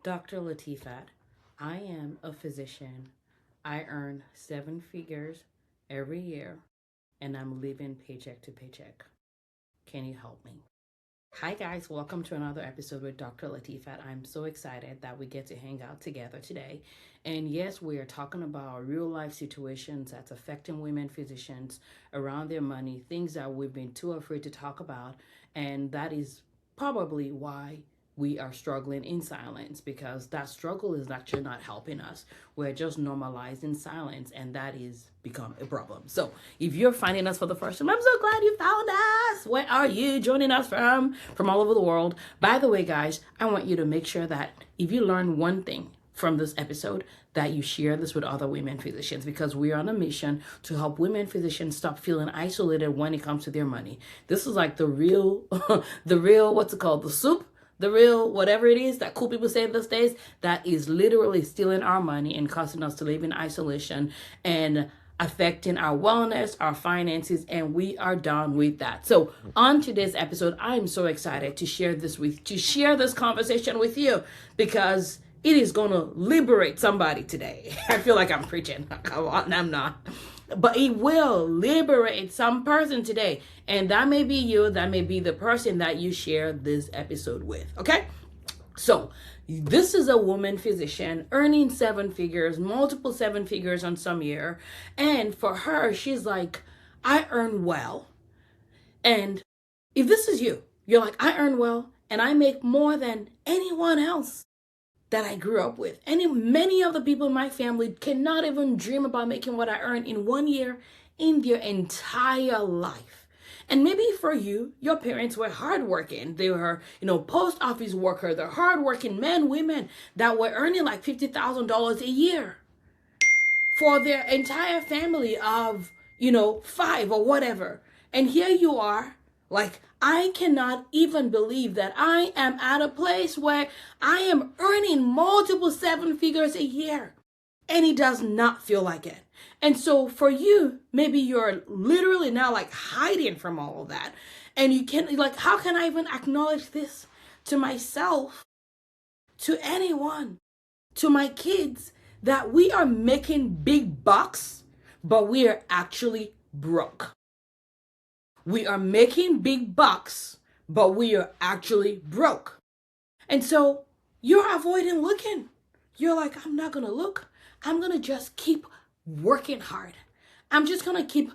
Dr. Latifat. I am a physician. I earn seven figures every year and I'm living paycheck to paycheck. Can you help me? Hi, guys. Welcome to another episode with Dr. Latifat. I'm so excited that we get to hang out together today. And yes, we are talking about real life situations that's affecting women physicians around their money, things that we've been too afraid to talk about. And that is probably why we are struggling in silence, because that struggle is actually not helping us. We're just normalizing silence, and that is become a problem. So if you're finding us for the first time, I'm so glad you found us. Where are you joining us from all over the world? By the way, guys, I want you to make sure that if you learn one thing from this episode, that you share this with other women physicians, because we are on a mission to help women physicians stop feeling isolated when it comes to their money. This is like the real what's it called, the soup, the real whatever it is that cool people say these days, that is literally stealing our money and causing us to live in isolation and affecting our wellness, our finances, and we are done with that. So on today's episode, I'm so excited to share this conversation with you, because it is going to liberate somebody today. I feel like I'm preaching. I'm not. But it will liberate some person today. And that may be you. That may be the person that you share this episode with. Okay? So this is a woman physician earning seven figures, multiple seven figures on some year. And for her, she's like, I earn well. And if this is you, you're like, I earn well and I make more than anyone else that I grew up with. Many of the people in my family cannot even dream about making what I earn in 1 year in their entire life. And maybe for you, your parents were hardworking. They were, post office worker. They're hardworking men, women that were earning like $50,000 a year for their entire family of, five or whatever. And here you are, like, I cannot even believe that I am at a place where I am earning multiple seven figures a year. And it does not feel like it. And so for you, maybe you're literally now like hiding from all of that. And you can't, like, how can I even acknowledge this to myself, to anyone, to my kids, that we are making big bucks, but we are actually broke. We are making big bucks, but we are actually broke. And so you're avoiding looking. You're like, I'm not going to look. I'm going to just keep working hard. I'm just going to keep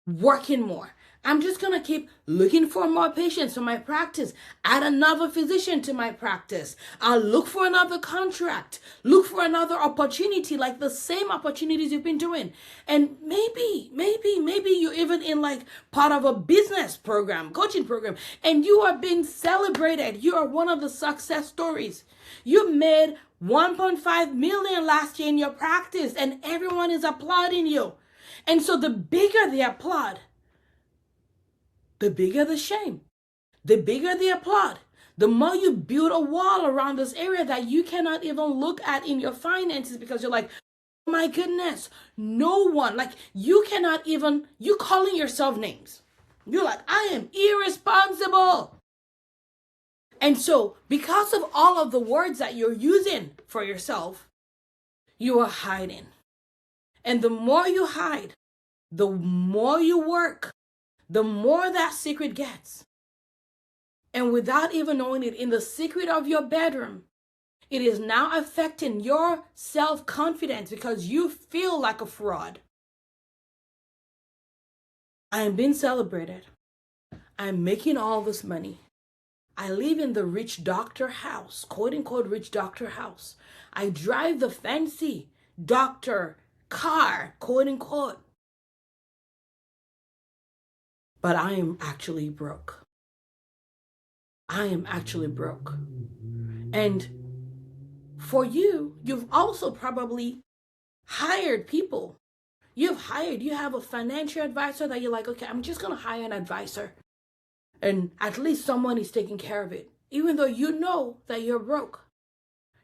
working more. I'm just going to keep looking for more patients for my practice. Add another physician to my practice. I'll look for another contract. Look for another opportunity, like the same opportunities you've been doing. And maybe you're even in like part of a business program, coaching program, and you are being celebrated. You are one of the success stories. You made 1.5 million last year in your practice, and everyone is applauding you. And so the bigger they applaud, the bigger the shame, the bigger the applaud, the more you build a wall around this area that you cannot even look at in your finances, because you're like, oh my goodness, no one, like you cannot even, you calling yourself names. You're like, I am irresponsible. And so because of all of the words that you're using for yourself, you are hiding. And the more you hide, the more you work, the more that secret gets. And without even knowing it, in the secret of your bedroom, it is now affecting your self-confidence because you feel like a fraud. I am being celebrated. I'm making all this money. I live in the rich doctor house, quote unquote rich doctor house. I drive the fancy doctor car, quote unquote. But I am actually broke. I am actually broke. And for you, you've also probably hired people. You have a financial advisor that you're like, okay, I'm just going to hire an advisor. And at least someone is taking care of it, even though you know that you're broke.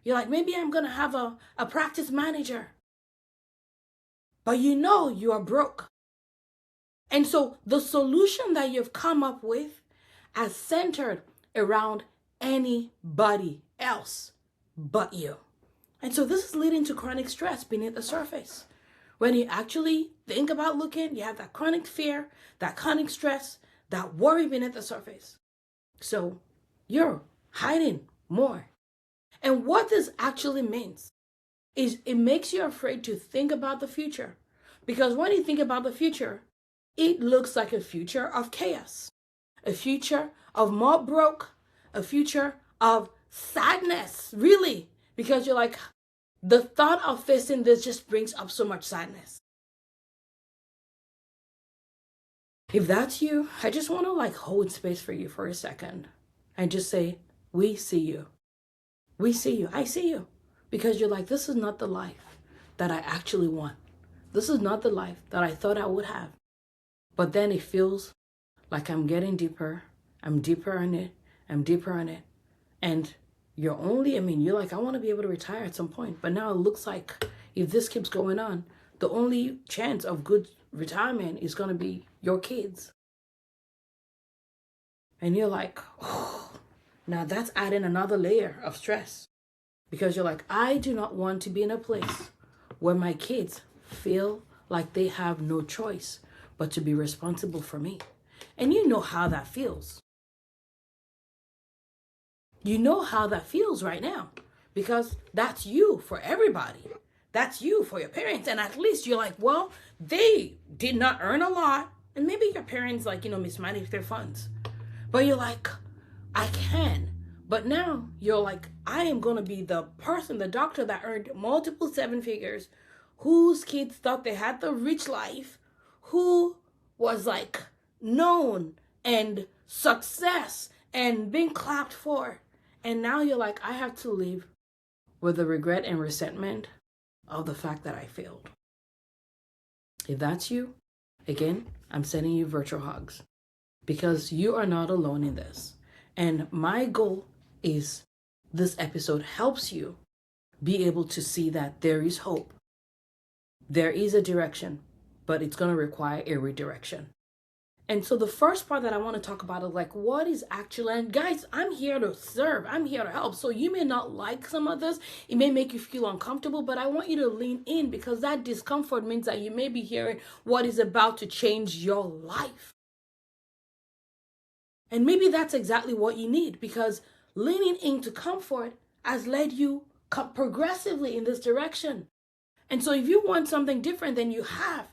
You're like, maybe I'm going to have a practice manager. But you know you are broke. And so the solution that you've come up with is centered around anybody else but you. And so this is leading to chronic stress beneath the surface. When you actually think about looking, you have that chronic fear, that chronic stress, that worry beneath the surface. So you're hiding more. And what this actually means is it makes you afraid to think about the future. Because when you think about the future, it looks like a future of chaos, a future of more broke, a future of sadness, really. Because you're like, the thought of facing this just brings up so much sadness. If that's you, I just want to hold space for you for a second and just say, we see you. We see you. I see you. Because you're like, this is not the life that I actually want. This is not the life that I thought I would have. But then it feels like I'm getting deeper. I'm deeper in it. I'm deeper in it. And you're like, I want to be able to retire at some point. But now it looks like if this keeps going on, the only chance of good retirement is going to be your kids. And you're like, oh, now that's adding another layer of stress. Because you're like, I do not want to be in a place where my kids feel like they have no choice but to be responsible for me. And you know how that feels. You know how that feels right now. Because that's you for everybody. That's you for your parents. And at least you're like, well, they did not earn a lot. And maybe your parents mismanage their funds. But you're like, I can. But now you're like, I am going to be the person, the doctor that earned multiple seven figures, whose kids thought they had the rich life, who was known and success and being clapped for. And now you're like, I have to live with the regret and resentment of the fact that I failed. If that's you, again, I'm sending you virtual hugs because you are not alone in this. And my goal is this episode helps you be able to see that there is hope. There is a direction, but it's going to require a redirection. And so the first part that I want to talk about is what is actually, and guys, I'm here to serve. I'm here to help. So you may not like some of this. It may make you feel uncomfortable, but I want you to lean in because that discomfort means that you may be hearing what is about to change your life. And maybe that's exactly what you need because leaning into comfort has led you progressively in this direction. And so if you want something different, then you have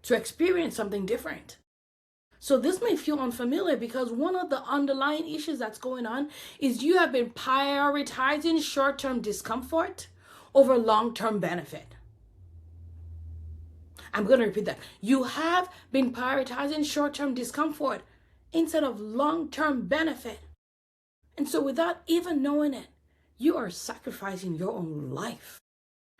to experience something different. So this may feel unfamiliar because one of the underlying issues that's going on is you have been prioritizing short-term discomfort over long-term benefit. I'm going to repeat that. You have been prioritizing short-term discomfort instead of long-term benefit. And so without even knowing it, you are sacrificing your own life.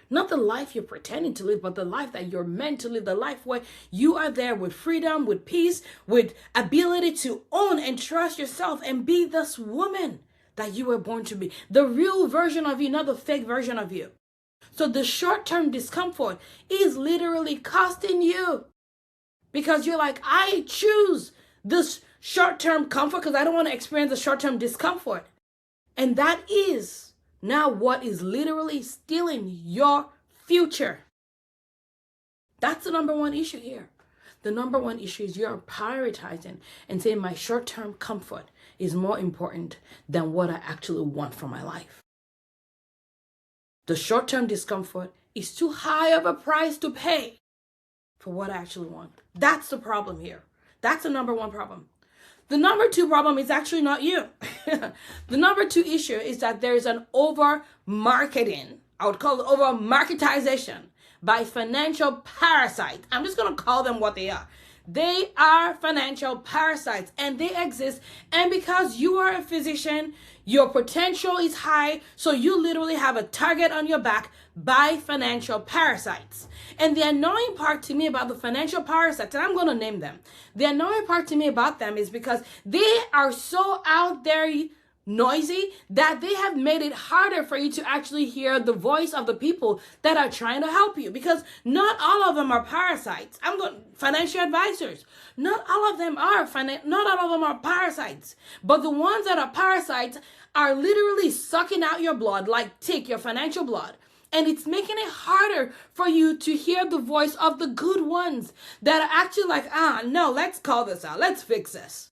Not the life you're pretending to live, but the life that you're meant to live, the life where you are there with freedom, with peace, with ability to own and trust yourself and be this woman that you were born to be. The real version of you, not the fake version of you. So the short-term discomfort is literally costing you because you're like, I choose this short-term comfort because I don't want to experience the short-term discomfort. And that is now what is literally stealing your future. That's the number one issue here. The number one issue is you're prioritizing and saying my short-term comfort is more important than what I actually want for my life. The short-term discomfort is too high of a price to pay for what I actually want. That's the problem here. That's the number one problem. The number two problem is actually not you. The number two issue is that there is an over-marketing, I would call it over-marketization by financial parasites. I'm just going to call them what they are. They are financial parasites and they exist. And because you are a physician, your potential is high. So you literally have a target on your back by financial parasites. And the annoying part to me about the financial parasites, and I'm going to name them. The annoying part to me about them is because they are so out there noisy that they have made it harder for you to actually hear the voice of the people that are trying to help you, because not all of them are parasites. I'm going financial advisors. Not all of them are not all of them are parasites. But the ones that are parasites are literally sucking out your blood, like take your financial blood. And it's making it harder for you to hear the voice of the good ones that are actually like, no, let's call this out. Let's fix this.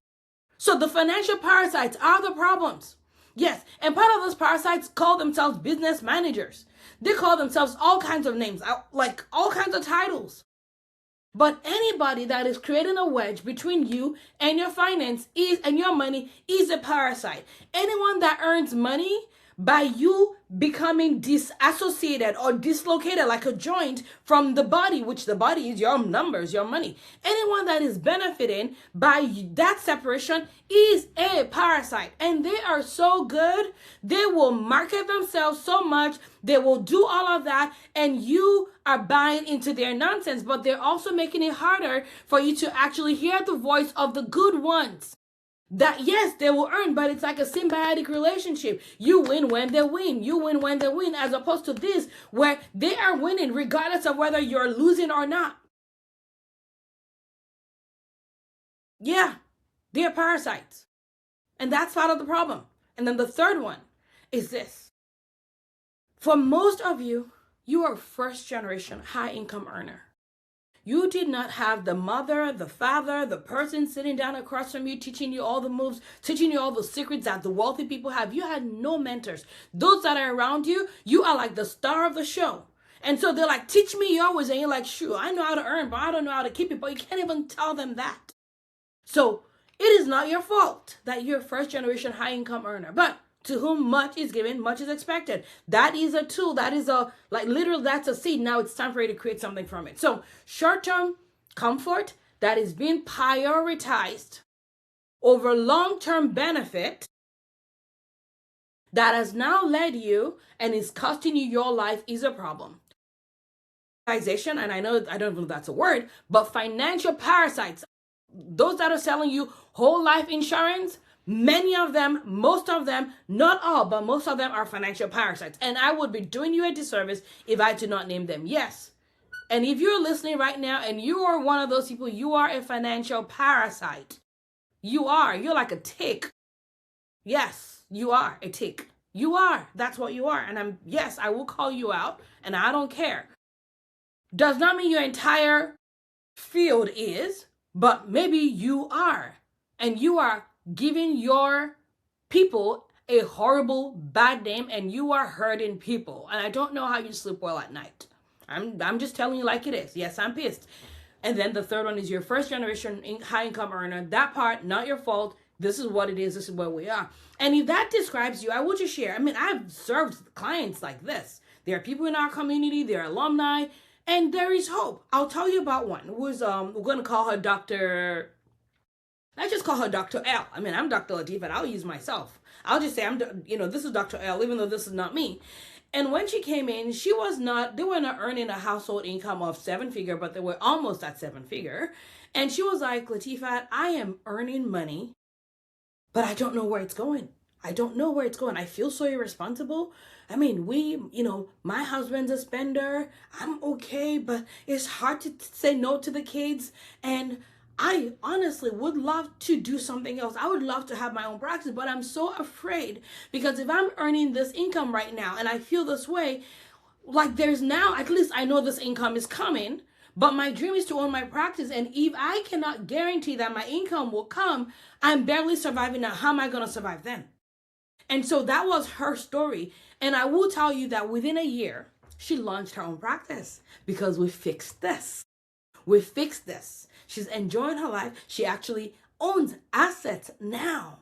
So the financial parasites are the problems. Yes, and part of those parasites call themselves business managers. They call themselves all kinds of names, like all kinds of titles. But anybody that is creating a wedge between you and your finance and your money is a parasite. Anyone that earns money by you becoming disassociated or dislocated like a joint from the body, which the body is your numbers, your money. Anyone that is benefiting by that separation is a parasite. And they are so good. They will market themselves so much. They will do all of that. And you are buying into their nonsense. But they're also making it harder for you to actually hear the voice of the good ones. That yes, they will earn, but it's like a symbiotic relationship. You win when they win. You win when they win, as opposed to this, where they are winning regardless of whether you're losing or not. Yeah, they're parasites. And that's part of the problem. And then the third one is this. For most of you, you are first generation high income earner. You did not have the mother, the father, the person sitting down across from you, teaching you all the moves, teaching you all the secrets that the wealthy people have. You had no mentors. Those that are around you, you are like the star of the show. And so they're like, teach me your ways. And you're like, sure, I know how to earn, but I don't know how to keep it. But you can't even tell them that. So it is not your fault that you're a first generation high income earner. But to whom much is given, much is expected. That is a tool. That is literally, that's a seed. Now it's time for you to create something from it. So short-term comfort that is being prioritized over long-term benefit that has now led you and is costing you your life is a problem. And I know, I don't know if that's a word, but financial parasites, those that are selling you whole life insurance, many of them, most of them, not all, but most of them are financial parasites. And I would be doing you a disservice if I did not name them. Yes. And if you're listening right now and you are one of those people, you are a financial parasite. You are. You're like a tick. Yes, you are a tick. You are. That's what you are. And yes, I will call you out and I don't care. Does not mean your entire field is, but maybe you are. And you are giving your people a horrible bad name, and you are hurting people. And I don't know how you sleep well at night. I'm just telling you like it is. Yes, I'm pissed. And then the third one is your first generation high income earner. That part, not your fault. This is what it is. This is where we are. And if that describes you, I will just share. I mean, I've served clients like this. There are people in our community, there are alumni, and there is hope. I'll tell you about one who's we're going to call her Dr. Let's just call her Dr. L. I mean, I'm Dr. Latifat. I'll use myself. I'll just say, this is Dr. L, even though this is not me. And when she came in, they were not earning a household income of 7-figure, but they were almost at 7-figure. And she was like, Latifat, I am earning money, but I don't know where it's going. I don't know where it's going. I feel so irresponsible. I mean, my husband's a spender. I'm okay, but it's hard to say no to the kids. And I honestly would love to do something else. I would love to have my own practice, but I'm so afraid because if I'm earning this income right now and I feel this way, like there's now, at least I know this income is coming, but my dream is to own my practice. And if I cannot guarantee that my income will come, I'm barely surviving now. How am I going to survive then? And so that was her story. And I will tell you that within a year, she launched her own practice because we fixed this. We fixed this. She's enjoying her life. She actually owns assets now.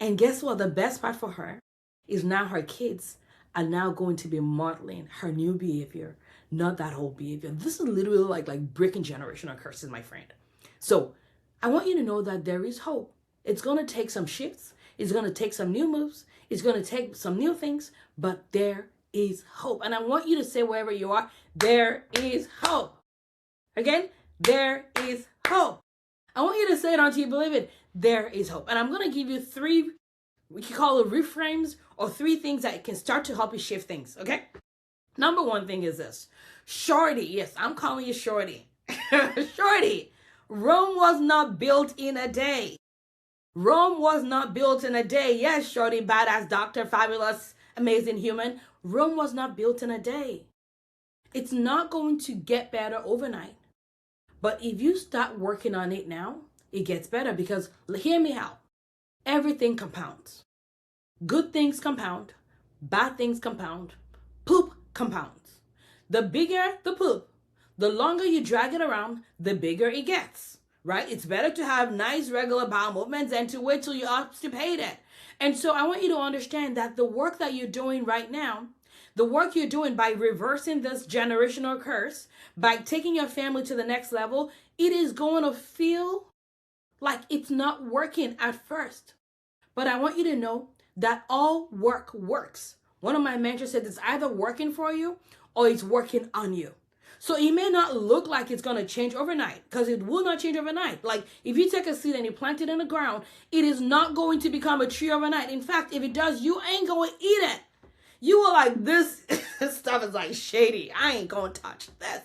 And guess what? The best part for her is now her kids are now going to be modeling her new behavior, not that old behavior. This is literally like breaking generational curses, my friend. So I want you to know that there is hope. It's going to take some shifts. It's going to take some new moves. It's going to take some new things, but there is hope. And I want you to say wherever you are, there is hope. Again, there is hope. I want you to say it until you believe it. There is hope. And I'm going to give you 3 we can call it reframes, or 3 things that can start to help you shift things, okay? Number 1 thing is this. Shorty, yes, I'm calling you Shorty. Shorty, Rome was not built in a day. Rome was not built in a day. Yes, Shorty, badass doctor, fabulous, amazing human. Rome was not built in a day. It's not going to get better overnight. But if you start working on it now, it gets better, because hear me out. Everything compounds. Good things compound. Bad things compound. Poop compounds. The bigger the poop, the longer you drag it around, the bigger it gets, right? It's better to have nice regular bowel movements than to wait till you obstipate it. And so I want you to understand that the work that you're doing right now, the work you're doing by reversing this generational curse, by taking your family to the next level, it is going to feel like it's not working at first. But I want you to know that all work works. One of my mentors said it's either working for you or it's working on you. So it may not look like it's going to change overnight, because it will not change overnight. Like if you take a seed and you plant it in the ground, it is not going to become a tree overnight. In fact, if it does, you ain't going to eat it. You are like, this stuff is like shady. I ain't going to touch this.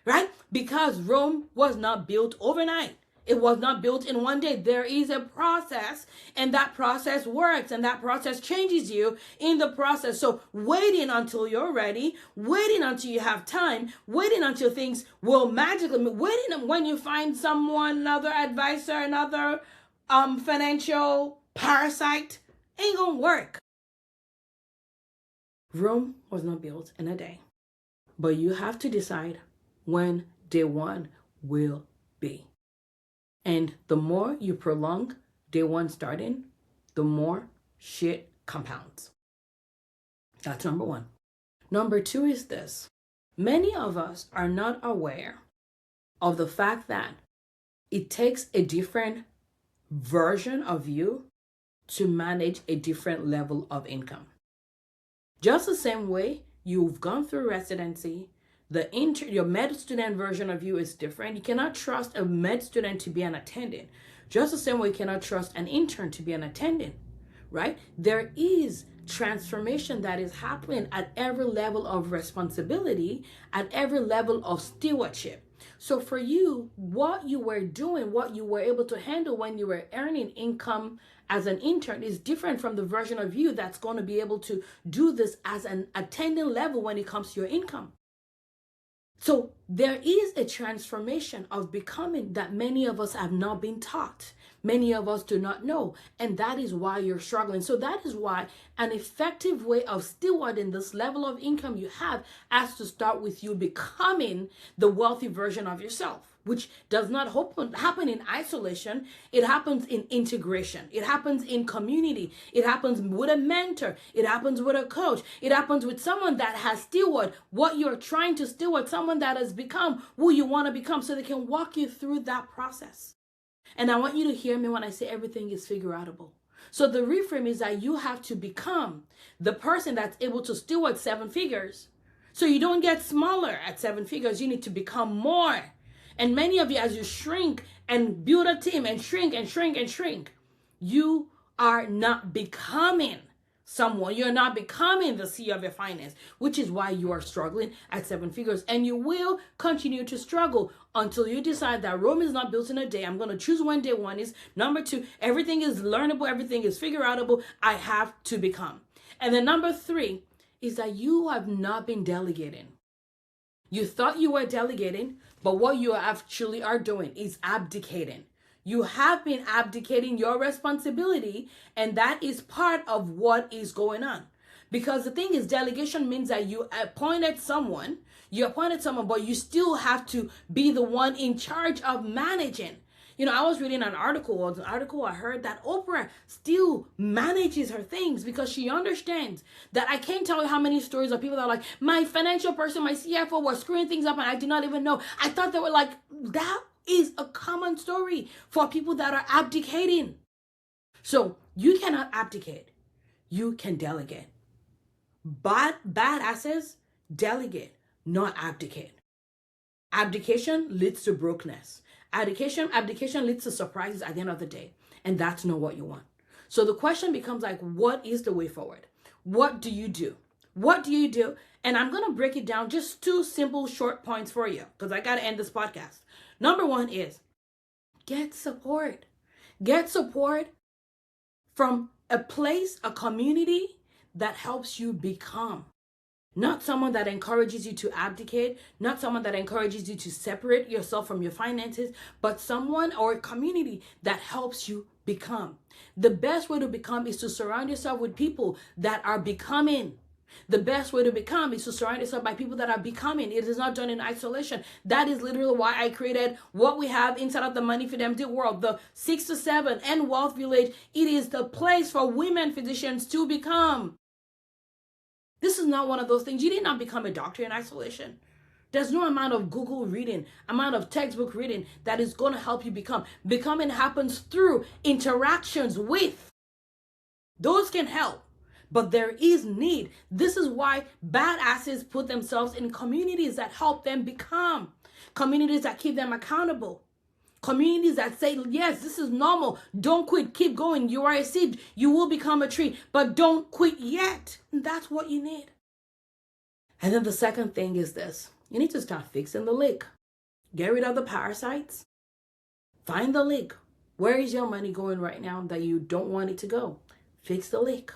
Right? Because Rome was not built overnight. It was not built in one day. There is a process, and that process works, and that process changes you in the process. So waiting until you're ready, waiting until you have time, waiting until things will magically, waiting when you find someone, another advisor, another financial parasite, ain't gonna work. Rome was not built in a day, but you have to decide when day 1 will be. And the more you prolong day 1 starting, the more shit compounds. That's number 1. Number 2 is this. Many of us are not aware of the fact that it takes a different version of you to manage a different level of income. Just the same way you've gone through residency, your med student version of you is different. You cannot trust a med student to be an attendant. Just the same way you cannot trust an intern to be an attendant, right? There is transformation that is happening at every level of responsibility, at every level of stewardship. So for you, what you were doing, what you were able to handle when you were earning income as an intern is different from the version of you that's going to be able to do this as an attendant level when it comes to your income. So there is a transformation of becoming that many of us have not been taught. Many of us do not know. And that is why you're struggling. So that is why an effective way of stewarding this level of income you have has to start with you becoming the wealthy version of yourself, which does not happen in isolation. It happens in integration. It happens in community. It happens with a mentor. It happens with a coach. It happens with someone that has steward what you're trying to steward, someone that has become who you want to become, so they can walk you through that process. And I want you to hear me when I say everything is figure outable. So the reframe is that you have to become the person that's able to steward 7 figures. So you don't get smaller at 7 figures. You need to become more. And many of you, as you shrink and build a team and shrink and shrink and shrink, you are not becoming someone. You're not becoming the CEO of your finance, which is why you are struggling at 7 figures. And you will continue to struggle until you decide that Rome is not built in a day. I'm going to choose when day 1 is. Number 2, everything is learnable. Everything is figure outable. I have to become. And then number 3 is that you have not been delegating. You thought you were delegating, but what you actually are doing is abdicating. You have been abdicating your responsibility, and that is part of what is going on. Because the thing is, delegation means that you appointed someone, but you still have to be the one in charge of managing. You know, I was reading an article I heard that Oprah still manages her things because she understands that I can't tell you how many stories of people that are like, my financial person, my CFO was screwing things up and I did not even know. I thought they were like, that is a common story for people that are abdicating. So you cannot abdicate. You can delegate. Badasses delegate, not abdicate. Abdication leads to brokenness. Abdication leads to surprises at the end of the day. And that's not what you want. So the question becomes like, what is the way forward? What do you do? What do you do? And I'm going to break it down just 2 simple short points for you because I got to end this podcast. Number 1 is get support. Get support from a place, a community that helps you become. Not someone that encourages you to abdicate, not someone that encourages you to separate yourself from your finances, but someone or a community that helps you become. The best way to become is to surround yourself with people that are becoming. The best way to become is to surround yourself by people that are becoming. It is not done in isolation. That is literally why I created what we have inside of the Money for Them world, the 6 to 7 and Wealth Village. It is the place for women physicians to become. This is not one of those things. You did not become a doctor in isolation. There's no amount of Google reading, amount of textbook reading that is going to help you become. Becoming happens through interactions with. Those can help. But there is need. This is why badasses put themselves in communities that help them become. Communities that keep them accountable. Communities that say, yes, this is normal. Don't quit. Keep going. You are a seed. You will become a tree. But don't quit yet. And that's what you need. And then the second thing is this. You need to start fixing the leak. Get rid of the parasites. Find the leak. Where is your money going right now that you don't want it to go? Fix the leak.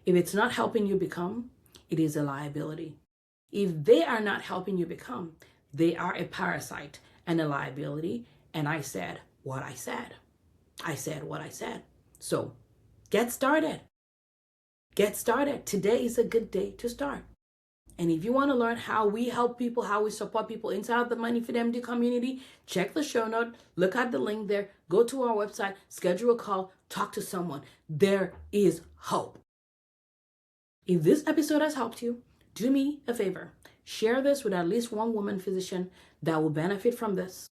If it's not helping you become, it is a liability. If they are not helping you become, they are a parasite and a liability. And I said what I said. I said what I said. So get started. Get started. Today is a good day to start. And if you want to learn how we help people, how we support people inside the Money for Them community, check the show note, look at the link there, go to our website, schedule a call, talk to someone. There is hope. If this episode has helped you, do me a favor. Share this with at least one woman physician that will benefit from this.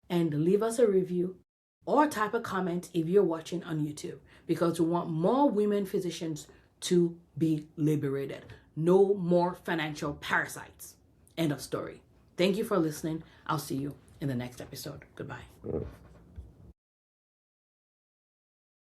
And leave us a review or type a comment if you're watching on YouTube, because we want more women physicians to be liberated. No more financial parasites. End of story. Thank you for listening. I'll see you in the next episode. Goodbye.